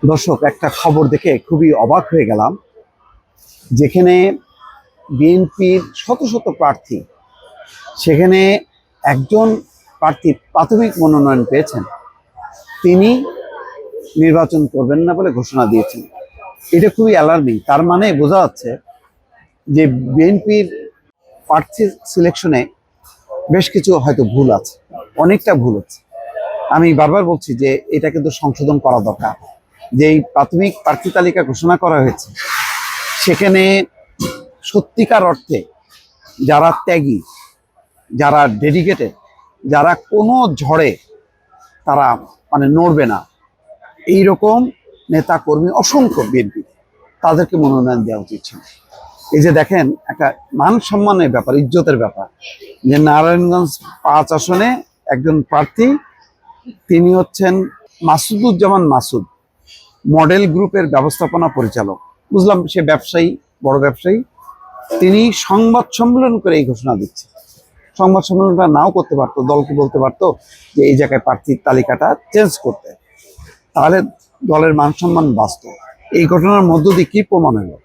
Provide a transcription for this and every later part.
দর্শক, একটা খবর দেখে খুবই অবাক হয়ে গেলাম। যেখানে বিএনপির শত শত প্রার্থী, সেখানে একজন প্রার্থী প্রাথমিক মনোনয়ন পেয়েছেন, তিনি নির্বাচন করবেন না বলে ঘোষণা দিয়েছেন। এটা খুবই অ্যালার্মিং। তার মানে বোঝা যাচ্ছে যে বিএনপির প্রার্থী সিলেকশনে বেশ কিছু হয়তো ভুল আছে, অনেকটা ভুল আছে। আমি বারবার বলছি যে এটা কিন্তু সংশোধন করা দরকার। যে এই প্রাথমিক প্রার্থী তালিকা ঘোষণা করা হয়েছে, সেখানে সত্যিকার অর্থে যারা ত্যাগী, যারা ডেডিকেটেড, যারা কোনো ঝড়ে তারা নড়বে না, এইরকম নেতা কর্মী অসংখ্য বিএনপি, তাদেরকে মনোনয়ন দেওয়া উচিত ছিল। এই যে দেখেন, একটা মান সম্মানের ব্যাপার, ইজ্জতের ব্যাপার, যে নারায়ণগঞ্জ 5 আসনে একজন প্রার্থী, তিনি হচ্ছেন মাসুদুজ্জামান মাসুদ, মডেল গ্রুপের ব্যবস্থাপনা পরিচালক। বুঝলাম সে ব্যবসায়ী, বড় ব্যবসায়ী। তিনি সংবাদ সম্মেলন করে এই ঘোষণা দিচ্ছে। সংবাদ সম্মেলনটা নাও করতে পারতো, দলকে বলতে পারতো যে এই জায়গায় প্রার্থীর তালিকাটা চেঞ্জ করতে, তাহলে দলের মান সম্মান বাঁচত। এই ঘটনার মধ্য দিয়ে কি প্রমাণ হলো?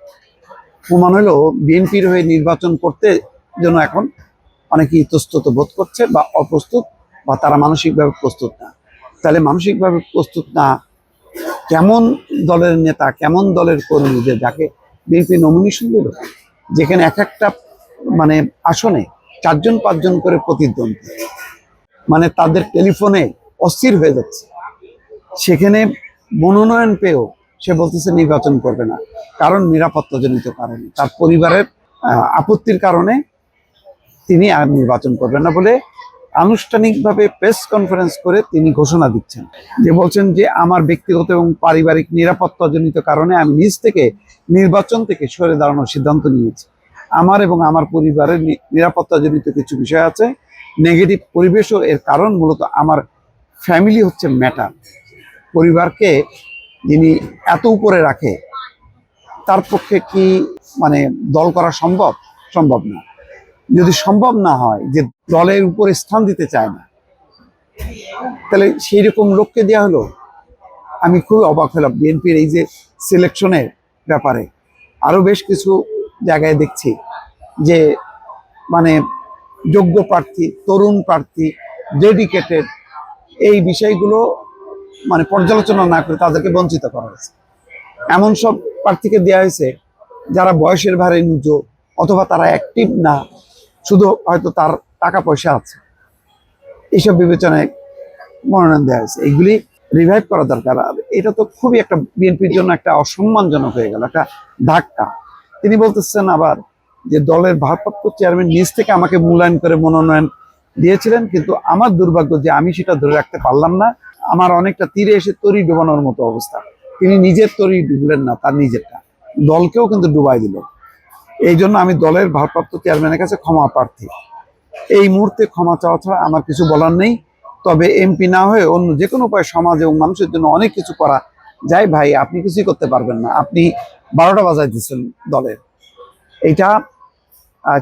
প্রমাণ হলো বিএনপির হয়ে নির্বাচন করতে জন্য এখন অনেকে ইতস্তত বোধ করছে বা অপ্রস্তুত, বা তারা মানসিকভাবে প্রস্তুত না। তাহলে মানসিকভাবে প্রস্তুত না, কেমন দলের নেতা, কেমন দলের কর্মী যে যাকে বিএনপি নমিনেশন দিল, যেখানে এক একটা আসনে 4-5 করে প্রতিদ্বন্দ্বী, তাদের টেলিফোনে অস্থির হয়ে যাচ্ছে। সেখানে মনোনয়ন পেয়েও সে বলতেছে নির্বাচন করবে না, কারণ নিরাপত্তাজনিত কারণে, তার পরিবারের আপত্তির কারণে তিনি আর নির্বাচন করবেন না বলে আনুষ্ঠানিকভাবে প্রেস কনফারেন্স করে তিনি ঘোষণা দিচ্ছেন। যে বলছেন যে আমার ব্যক্তিগত এবং পারিবারিক নিরাপত্তাজনিত কারণে আমি নিজ থেকে নির্বাচন থেকে সরে দাঁড়ানোর সিদ্ধান্ত নিয়েছি। আমার এবং আমার পরিবারের নিরাপত্তাজনিত কিছু বিষয় আছে, নেগেটিভ পরিবেশও এর কারণ। মূলত আমার ফ্যামিলি হচ্ছে ম্যাটার। পরিবারকে যিনি এত উপরে রাখে, তার পক্ষে কি দল করা সম্ভব? সম্ভব না। যদি সম্ভব না হয়, যে দলের উপরে স্থান দিতে চায় না, তাহলে সেই রকম লোককে দেওয়া হলো। আমি খুব অবাক হলাম বিএনপির এই যে সিলেকশনের ব্যাপারে। আরো বেশ কিছু জায়গায় দেখছি যে যোগ্য প্রার্থী, তরুণ প্রার্থী, ডেডিকেটেড, এই বিষয়গুলো পর্যালোচনা না করে তাদেরকে বঞ্চিত করা হয়েছে। এমন সব প্রার্থীকে দেওয়া হয়েছে যারা বয়সের ভারে নুজো, অথবা তারা অ্যাক্টিভ না, শুধু হয়তো তার টাকা পয়সা আছে, এইসব বিবেচনায় মনোনয়ন দেওয়া হয়েছে। এইগুলি রিভাইভ করা দরকার। আর এটা তো খুবই একটা বিএনপির জন্য একটা অসম্মানজনক হয়ে গেল, একটা ধাক্কা। তিনি বলতেছেন আবার যে দলের ভারপ্রাপ্ত চেয়ারম্যান নিজ থেকে আমাকে মূল্যায়ন করে মনোনয়ন দিয়েছিলেন, কিন্তু আমার দুর্ভাগ্য যে আমি সেটা ধরে রাখতে পারলাম না। আমার অনেকটা তীরে এসে তরি ডুবানোর মতো অবস্থা। তিনি নিজের তরি ডুবলেন না, তার নিজেরটা, দলকেও কিন্তু ডুবাই দিল। এই জন্য আমি দলের ভারপ্রাপ্ত চেয়ারম্যানের কাছে ক্ষমা প্রার্থী। এই মুহূর্তে ক্ষমা চাওয়া ছাড়া আমার কিছু বলার নেই। তবে এমপি না হয়ে অন্য যে কোনো উপায়ে সমাজ এবং মানুষের জন্য অনেক কিছু করা যায়। ভাই, আপনি কিছুই করতে পারবেন না। আপনি 12টা বাজাই দিচ্ছেন দলের। এইটা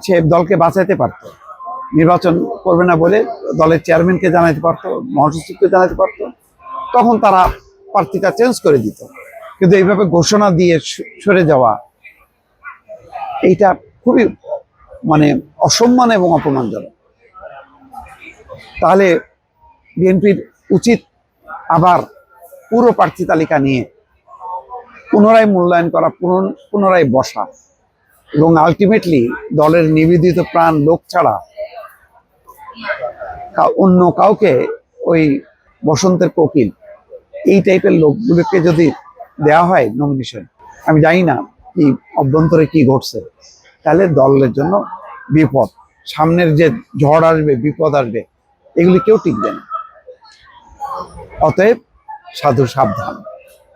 সে দলকে বাঁচাইতে পারতো, নির্বাচন করবে না বলে দলের চেয়ারম্যানকে জানাইতে পারতো, মহাসচিবকে জানাইতে পারতো, তখন তারা প্রার্থীটা চেঞ্জ করে দিত। কিন্তু এইভাবে ঘোষণা দিয়ে সরে যাওয়া, এইটা খুবই অসম্মান এবং অপমানজনক। তাহলে বিএনপির উচিত আবার পুরো প্রার্থী তালিকা নিয়ে পুনরায় মূল্যায়ন করা, পুনরায় বসা, এবং আলটিমেটলি দলের নিবেদিত প্রাণ লোক ছাড়া অন্য কাউকে, ওই বসন্তের কোকিল, এই টাইপের লোকগুলোকে যদি দেওয়া হয় নমিনেশন, আমি জানি না কি অভ্যন্তরে কি ঘটছে, তাহলে দলের জন্য বিপদ। সামনের যে ঝড় আসবে, বিপদ আসবে, এগুলি কেউ টিকবে না। অতএব সাধু সাবধান।